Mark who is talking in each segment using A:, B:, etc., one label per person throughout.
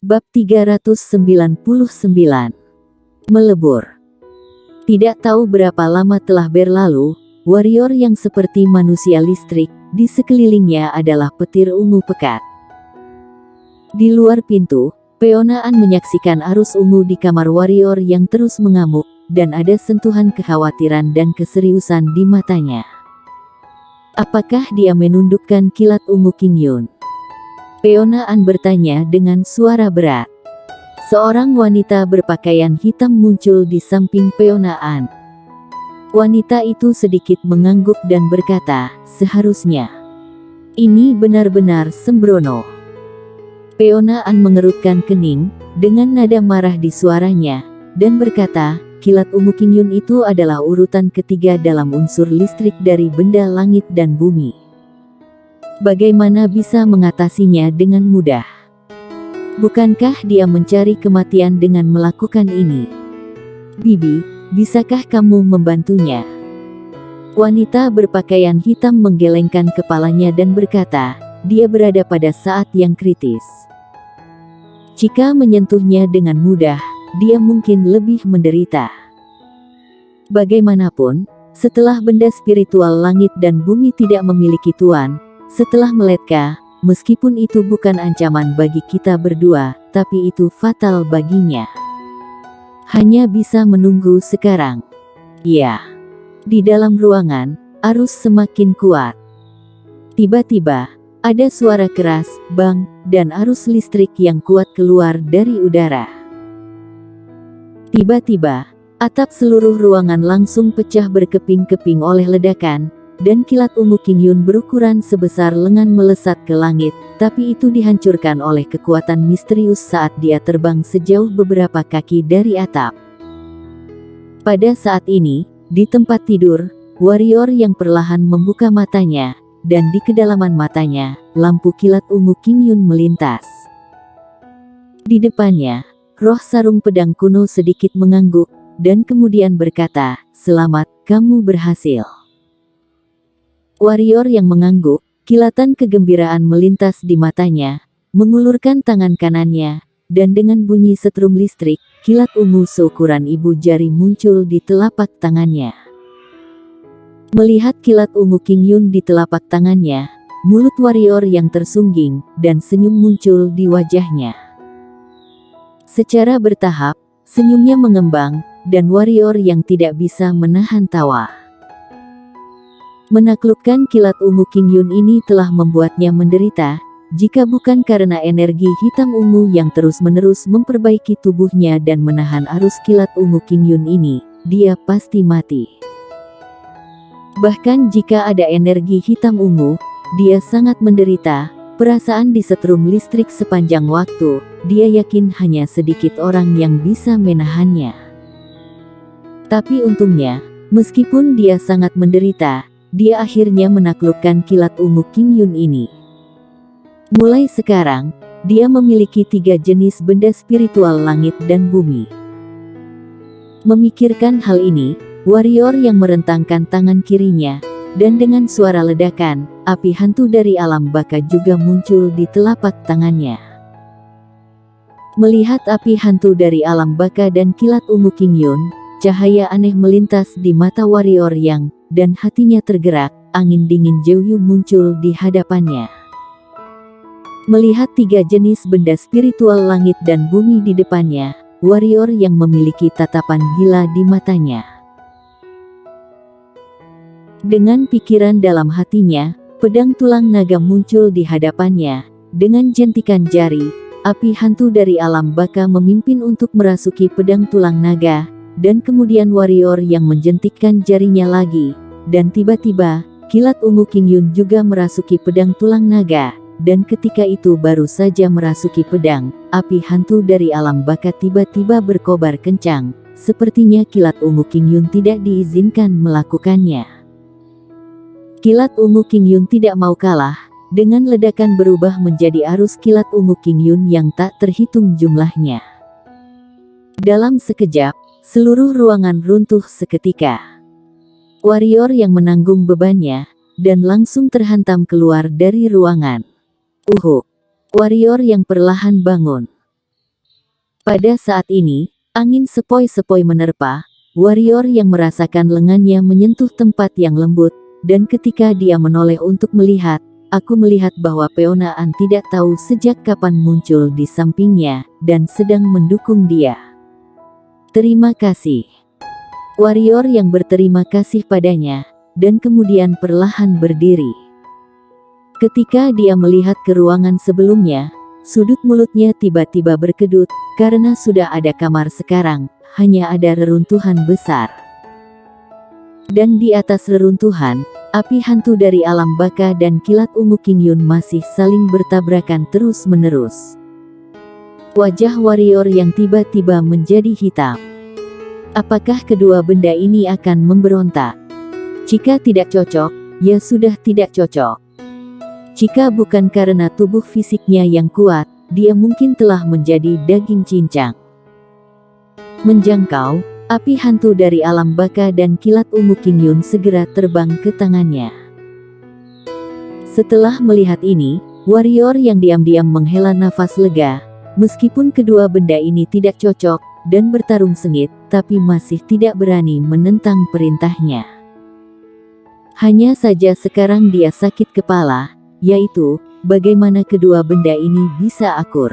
A: Bab 399. Melebur. Tidak tahu berapa lama telah berlalu, warrior yang seperti manusia listrik, di sekelilingnya adalah petir ungu pekat. Di luar pintu, Peona An menyaksikan arus ungu di kamar warrior yang terus mengamuk, dan ada sentuhan kekhawatiran dan keseriusan di matanya. Apakah dia menundukkan kilat ungu King Yun? Peona An bertanya dengan suara berat. Seorang wanita berpakaian hitam muncul di samping Peona An. Wanita itu sedikit mengangguk dan berkata, "Seharusnya. Ini benar-benar sembrono." Peona An mengerutkan kening, dengan nada marah di suaranya, dan berkata, "Kilat ungu King Yun itu adalah urutan ketiga dalam unsur listrik dari benda langit dan bumi. Bagaimana bisa mengatasinya dengan mudah? Bukankah dia mencari kematian dengan melakukan ini? Bibi, bisakah kamu membantunya?" Wanita berpakaian hitam menggelengkan kepalanya dan berkata, "Dia berada pada saat yang kritis. Jika menyentuhnya dengan mudah, dia mungkin lebih menderita." Bagaimanapun, setelah benda spiritual langit dan bumi tidak memiliki tuan, setelah Meletka, meskipun itu bukan ancaman bagi kita berdua, tapi itu fatal baginya. Hanya bisa menunggu sekarang. Ya. Di dalam ruangan, arus semakin kuat. Tiba-tiba, ada suara keras, bang, dan arus listrik yang kuat keluar dari udara. Tiba-tiba, atap seluruh ruangan langsung pecah berkeping-keping oleh ledakan, dan kilat ungu King Yun berukuran sebesar lengan melesat ke langit, tapi itu dihancurkan oleh kekuatan misterius saat dia terbang sejauh beberapa kaki dari atap. Pada saat ini, di tempat tidur, warrior yang perlahan membuka matanya, dan di kedalaman matanya, lampu kilat ungu King Yun melintas. Di depannya, roh sarung pedang kuno sedikit mengangguk, dan kemudian berkata, "Selamat, kamu berhasil." Warrior yang mengangguk, kilatan kegembiraan melintas di matanya, mengulurkan tangan kanannya, dan dengan bunyi setrum listrik, kilat ungu seukuran ibu jari muncul di telapak tangannya. Melihat kilat ungu King Yun di telapak tangannya, mulut warrior yang tersungging, dan senyum muncul di wajahnya. Secara bertahap, senyumnya mengembang, dan warrior yang tidak bisa menahan tawa. Menaklukkan kilat ungu King Yun ini telah membuatnya menderita, jika bukan karena energi hitam ungu yang terus-menerus memperbaiki tubuhnya dan menahan arus kilat ungu King Yun ini, dia pasti mati. Bahkan jika ada energi hitam ungu, dia sangat menderita. Perasaan disetrum listrik sepanjang waktu, dia yakin hanya sedikit orang yang bisa menahannya. Tapi untungnya, meskipun dia sangat menderita, dia akhirnya menaklukkan kilat ungu King Yun ini. Mulai sekarang, dia memiliki 3 jenis benda spiritual langit dan bumi. Memikirkan hal ini, warrior yang merentangkan tangan kirinya, dan dengan suara ledakan, api hantu dari alam baka juga muncul di telapak tangannya. Melihat api hantu dari alam baka dan kilat ungu King Yun, cahaya aneh melintas di mata warrior yang, dan hatinya tergerak, angin dingin Jouyu muncul di hadapannya. Melihat 3 jenis benda spiritual langit dan bumi di depannya, warrior yang memiliki tatapan gila di matanya. Dengan pikiran dalam hatinya, pedang tulang naga muncul di hadapannya. Dengan jentikan jari, api hantu dari alam baka memimpin untuk merasuki pedang tulang naga, dan kemudian warrior yang menjentikkan jarinya lagi, dan tiba-tiba, kilat ungu King Yun juga merasuki pedang tulang naga, dan ketika itu baru saja merasuki pedang, api hantu dari alam baka tiba-tiba berkobar kencang, sepertinya kilat ungu King Yun tidak diizinkan melakukannya. Kilat ungu King Yun tidak mau kalah, dengan ledakan berubah menjadi arus kilat ungu King Yun yang tak terhitung jumlahnya. Dalam sekejap, seluruh ruangan runtuh seketika. Warrior yang menanggung bebannya, dan langsung terhantam keluar dari ruangan. Warrior yang perlahan bangun. Pada saat ini, angin sepoi-sepoi menerpa, warrior yang merasakan lengannya menyentuh tempat yang lembut, dan ketika dia menoleh untuk melihat, aku melihat bahwa Peona An tidak tahu sejak kapan muncul di sampingnya, dan sedang mendukung dia. Terima kasih. Warrior yang berterima kasih padanya, dan kemudian perlahan berdiri. Ketika dia melihat ke ruangan sebelumnya, sudut mulutnya tiba-tiba berkedut, karena sudah ada kamar sekarang, hanya ada reruntuhan besar. Dan di atas reruntuhan, api hantu dari alam baka dan kilat ungu King Yun masih saling bertabrakan terus-menerus. Wajah warrior yang tiba-tiba menjadi hitam. Apakah kedua benda ini akan memberontak? Jika tidak cocok, ya sudah tidak cocok. Jika bukan karena tubuh fisiknya yang kuat, dia mungkin telah menjadi daging cincang. Menjangkau, api hantu dari alam baka dan kilat ungu King Yun segera terbang ke tangannya. Setelah melihat ini, warrior yang diam-diam menghela nafas lega, meskipun kedua benda ini tidak cocok, dan bertarung sengit, tapi masih tidak berani menentang perintahnya. Hanya saja sekarang dia sakit kepala, yaitu, bagaimana kedua benda ini bisa akur.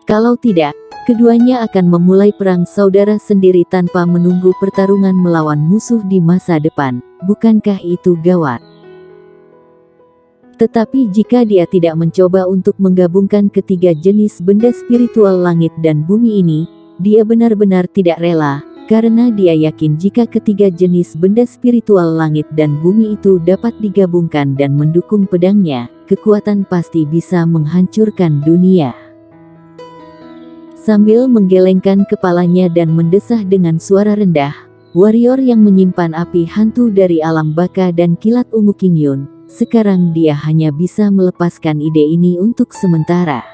A: Kalau tidak, keduanya akan memulai perang saudara sendiri tanpa menunggu pertarungan melawan musuh di masa depan, bukankah itu gawat? Tetapi jika dia tidak mencoba untuk menggabungkan ketiga jenis benda spiritual langit dan bumi ini, dia benar-benar tidak rela. Karena dia yakin jika ketiga jenis benda spiritual langit dan bumi itu dapat digabungkan dan mendukung pedangnya, kekuatan pasti bisa menghancurkan dunia. Sambil menggelengkan kepalanya dan mendesah dengan suara rendah, warrior yang menyimpan api hantu dari alam baka dan kilat ungu King Yun, sekarang dia hanya bisa melepaskan ide ini untuk sementara.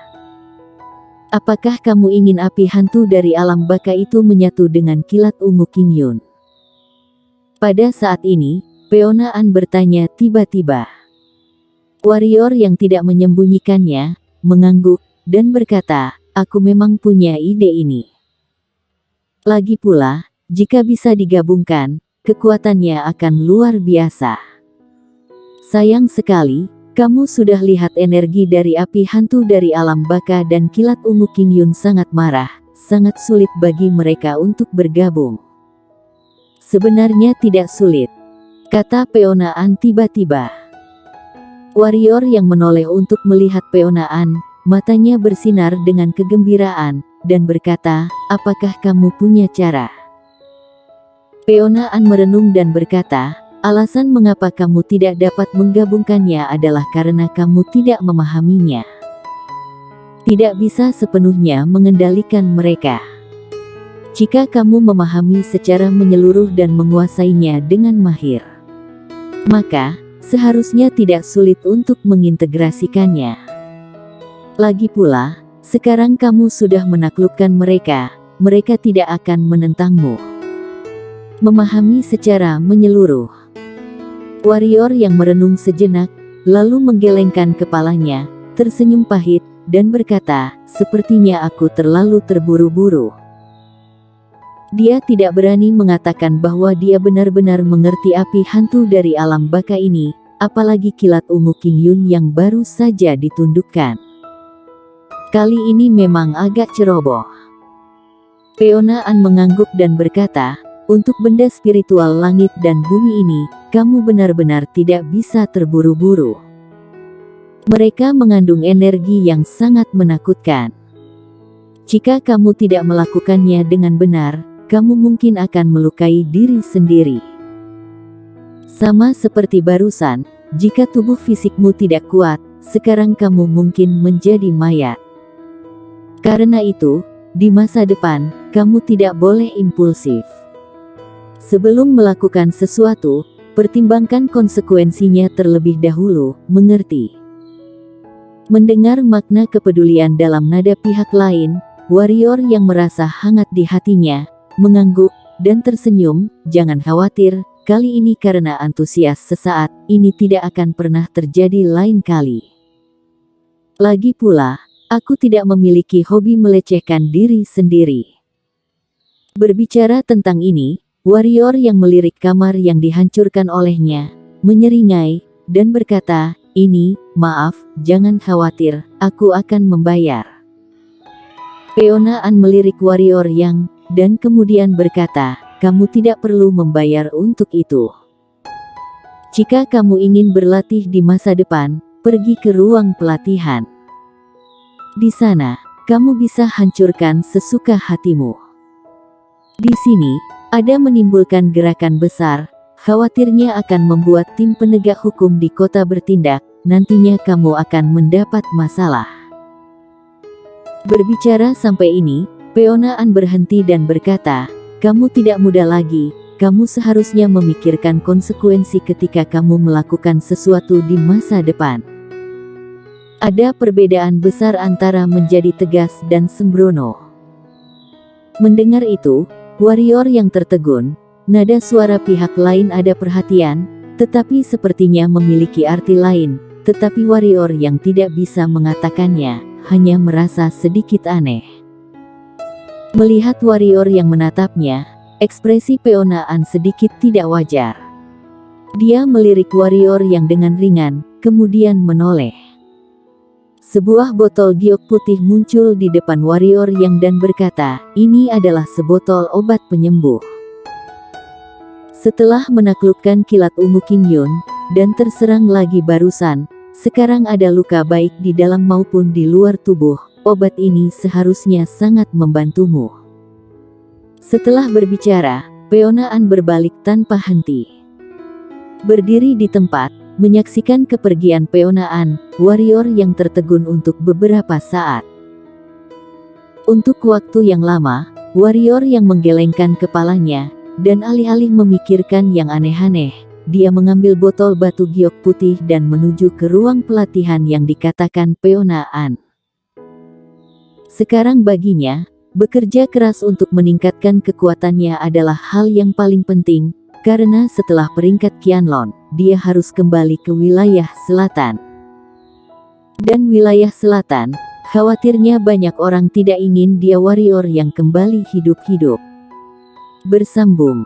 A: Apakah kamu ingin api hantu dari alam baka itu menyatu dengan kilat ungu King Yun? Pada saat ini, Peona An bertanya tiba-tiba. Warrior yang tidak menyembunyikannya, mengangguk, dan berkata, aku memang punya ide ini. Lagi pula, jika bisa digabungkan, kekuatannya akan luar biasa. Sayang sekali, kamu sudah lihat energi dari api hantu dari alam baka dan kilat ungu King Yun sangat marah, sangat sulit bagi mereka untuk bergabung. Sebenarnya tidak sulit, kata Peona An tiba-tiba. Warrior yang menoleh untuk melihat Peona An, matanya bersinar dengan kegembiraan, dan berkata, apakah kamu punya cara? Peona An merenung dan berkata, alasan mengapa kamu tidak dapat menggabungkannya adalah karena kamu tidak memahaminya. Tidak bisa sepenuhnya mengendalikan mereka. Jika kamu memahami secara menyeluruh dan menguasainya dengan mahir, maka seharusnya tidak sulit untuk mengintegrasikannya. Lagi pula, sekarang kamu sudah menaklukkan mereka, mereka tidak akan menentangmu. Memahami secara menyeluruh. Warrior yang merenung sejenak, lalu menggelengkan kepalanya, tersenyum pahit, dan berkata, sepertinya aku terlalu terburu-buru. Dia tidak berani mengatakan bahwa dia benar-benar mengerti api hantu dari alam baka ini, apalagi kilat ungu King Yun yang baru saja ditundukkan. Kali ini memang agak ceroboh. Peona An mengangguk dan berkata, untuk benda spiritual langit dan bumi ini, kamu benar-benar tidak bisa terburu-buru. Mereka mengandung energi yang sangat menakutkan. Jika kamu tidak melakukannya dengan benar, kamu mungkin akan melukai diri sendiri. Sama seperti barusan, jika tubuh fisikmu tidak kuat, sekarang kamu mungkin menjadi mayat. Karena itu, di masa depan, kamu tidak boleh impulsif. Sebelum melakukan sesuatu, pertimbangkan konsekuensinya terlebih dahulu, mengerti? Mendengar makna kepedulian dalam nada pihak lain, warrior yang merasa hangat di hatinya, mengangguk, dan tersenyum, jangan khawatir, kali ini karena antusias sesaat, ini tidak akan pernah terjadi lain kali. Lagi pula, Aku tidak memiliki hobi melecehkan diri sendiri. Berbicara tentang ini, warrior yang melirik kamar yang dihancurkan olehnya, menyeringai, dan berkata, "Ini, maaf, jangan khawatir, aku akan membayar." Peona An melirik warrior yang, dan kemudian berkata, "Kamu tidak perlu membayar untuk itu. Jika kamu ingin berlatih di masa depan, pergi ke ruang pelatihan. Di sana, kamu bisa hancurkan sesuka hatimu." Di sini, ada menimbulkan gerakan besar, khawatirnya akan membuat tim penegak hukum di kota bertindak, nantinya kamu akan mendapat masalah. Berbicara sampai ini, Peona An berhenti dan berkata, "Kamu tidak muda lagi, kamu seharusnya memikirkan konsekuensi ketika kamu melakukan sesuatu di masa depan. Ada perbedaan besar antara menjadi tegas dan sembrono." Mendengar itu, warrior yang tertegun, nada suara pihak lain ada perhatian, tetapi sepertinya memiliki arti lain, tetapi warrior yang tidak bisa mengatakannya, hanya merasa sedikit aneh. Melihat warrior yang menatapnya, ekspresi Peona An sedikit tidak wajar. Dia melirik warrior yang dengan ringan, kemudian menoleh. Sebuah botol giok putih muncul di depan warrior yang dan berkata, "Ini adalah sebotol obat penyembuh." Setelah menaklukkan kilat ungu King Yun, dan terserang lagi barusan, sekarang ada luka baik di dalam maupun di luar tubuh, obat ini seharusnya sangat membantumu. Setelah berbicara, Peona An berbalik tanpa henti. Berdiri di tempat, menyaksikan kepergian Peona An, warrior yang tertegun untuk beberapa saat. Untuk waktu yang lama, warrior yang menggelengkan kepalanya, dan alih-alih memikirkan yang aneh-aneh, dia mengambil botol batu giok putih dan menuju ke ruang pelatihan yang dikatakan Peona An. Sekarang baginya, bekerja keras untuk meningkatkan kekuatannya adalah hal yang paling penting, karena setelah peringkat Qianlong, dia harus kembali ke wilayah selatan. Dan wilayah selatan, khawatirnya banyak orang tidak ingin dia warrior yang kembali hidup-hidup. Bersambung.